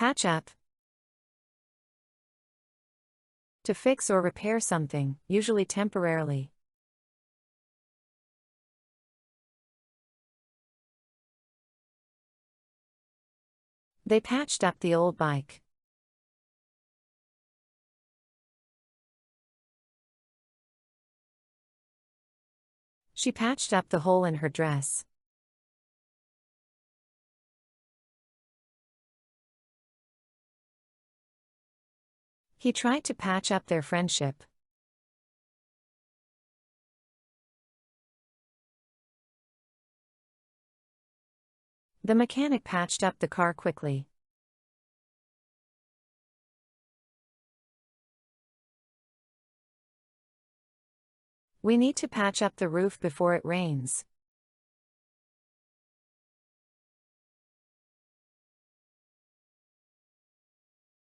Patch up. To fix or repair something, usually temporarily. They patched up the old bike. She patched up the hole in her dress. He tried to patch up their friendship. The mechanic patched up the car quickly. We need to patch up the roof before it rains.